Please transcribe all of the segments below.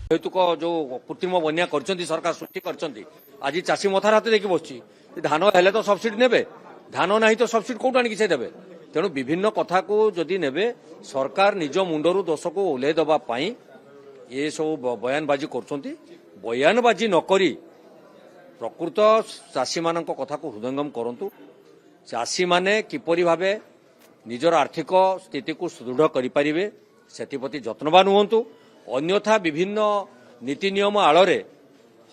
हेतुक जो कृत्रिम बन्या कर सरकार सृष्टि कर आज चाषी मथार हाथ देखिए बस धान हेले तो सब्सिडी ने धान ना तो सब्सिडी कौट आनिक से देवे तेणु विभिन्न कथा को जदि ने सरकार निज मुंडरू दोष को ओह्लै देवाई ये सब बयानबाजी कर बयानबाजी नक प्रकृत चाषी मान कथा को हृदयंगम करूँ चाषी माने किपरि भावे निजर आर्थिक स्थिति को सुदृढ़ करें से जत्नवान हूँ अन्यथा विभिन्न नीति नियम आड़े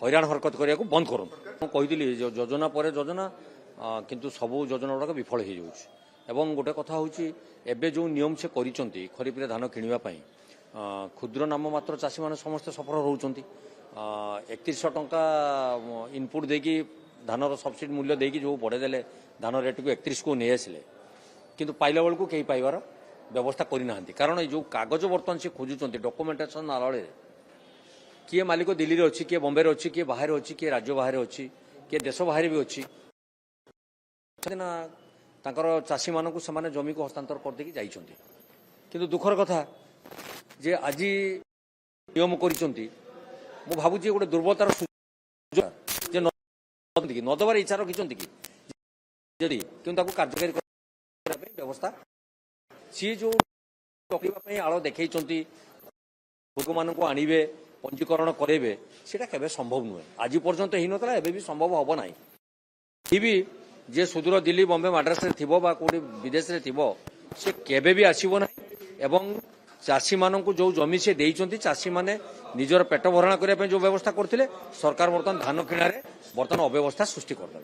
हैरान हरकत करने को बंद करूँ कही योजना पर योजना किंतु सबू योजना गुड़ाक विफल हो जाऊँ गोटे कथा हूँ एवं जो नियम से करिसेंती खरीफ रे धान किनिबा क्षुद्र नाम मात्र चाषी मैंने समस्ते सफल रोचंती 3100 टंका इनपुट देकी धानर सब्सिडी मूल्य देकी जो बढ़ेदेले धान रेट को 31 को नहीं आसिले किंतु पाइला बेलू कहीं पाइबार व्यवस्था करना कारण जो कागज बर्तमान से खोजुंट डॉक्यूमेंटेशन आड़े किए मालिक दिल्ली रे अच्छी किए बॉम्बे रे अच्छी किए बाहर अच्छी किए राज्य बाहर अच्छी किए देश बाहर भी अच्छी चाषी मानक से जमी को हस्तांतर करदे जाइछंती किंतु दुखर कथा जे आज नियम करिसेंती मु भावुची गोटे दुर्बलतार नदबार इच्छा रखिंट कि किंतु कार्यकारी व्यवस्था सी जो आड़ देखते लोक मान आणवे पंजीकरण करेंगे सीटा केवे संभव नुहे आज पर्यंत हो नाला एवं भी संभव हम ना भी जे सुदूर दिल्ली बॉम्बे मद्रास कौटी विदेश में थी सी केवे भी आसब ना एवं चाषी मानू जो जमी से देती चाषी माने निजर पेट भरणा करने जो व्यवस्था करते सरकार बर्तमान धान किणारे बर्तमान अव्यवस्था सृष्टि करदे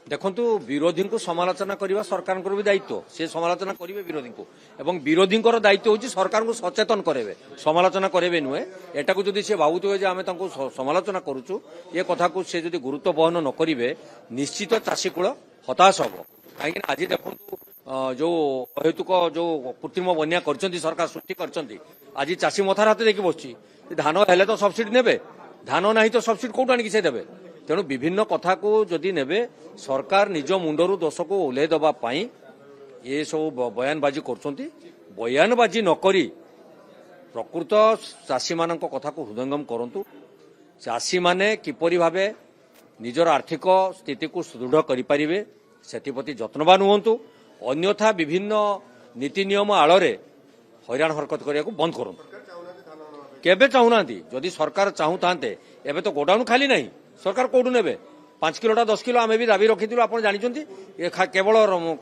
देखु विरोधी को समालोचना करने सरकार भी दायित्व से समालोचना करेंगे विरोधी को एवं विरोधी दायित्व हूँ सरकार को सचेतन करेंगे समालोचना करेंगे नुहे एटा को जदि से भावुवे आम समालोचना करुचु ये कथा को से जदि गुरुत्व बहन न करेंगे निश्चित चाषी कूल हताश हम कहीं आज देखु जो हेतुक जो कृत्रिम बन्या कर सरकार सृष्टि कर आज चाषी मथार हाथ देखिए बस धान हेले तो सब्सिडी ने धान ना तो सब्सिडी कौट आनिक से देवे तेणु विभिन्न कथा को जदि ने सरकार निज मुंडरू दोष को ओह्लै देवाई ये सब बयानबाजी कर बयानबाजी नक प्रकृत चाषी मान कथा को हृदयंगम करूँ चाषी माने किपरि भावे निजर आर्थिक स्थिति को सुदृढ़ करें से जत्नवान हूँ अन्यथा विभिन्न नीति नियम आड़े हैरान हरकत करने को बंद करूँ केबे चाहूना जदि सरकार चाहू था एवं तो गोडाउन खाली नहीं सरकार कौटू ने 5 किलोटा 10 किलो आम भी दाबी रखी आप जानते केवल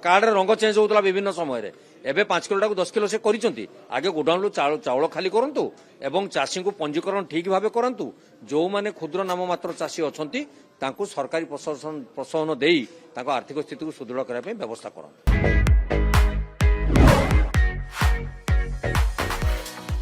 कार्ड रंग चेंज होता विभिन्न समय एवं 5 किलोटा को 10 किलो से करिसेंती आगे गोडाउन चाउल खाली करूँ एवं चाषी को पंजीकरण ठीक भाव करूँ जो माने क्षुद्र नाम मात्र चाषी अच्छा सरकारी प्रोत्साहन दे आर्थिक स्थिति को सुदृढ़ करने व्यवस्था करूँ।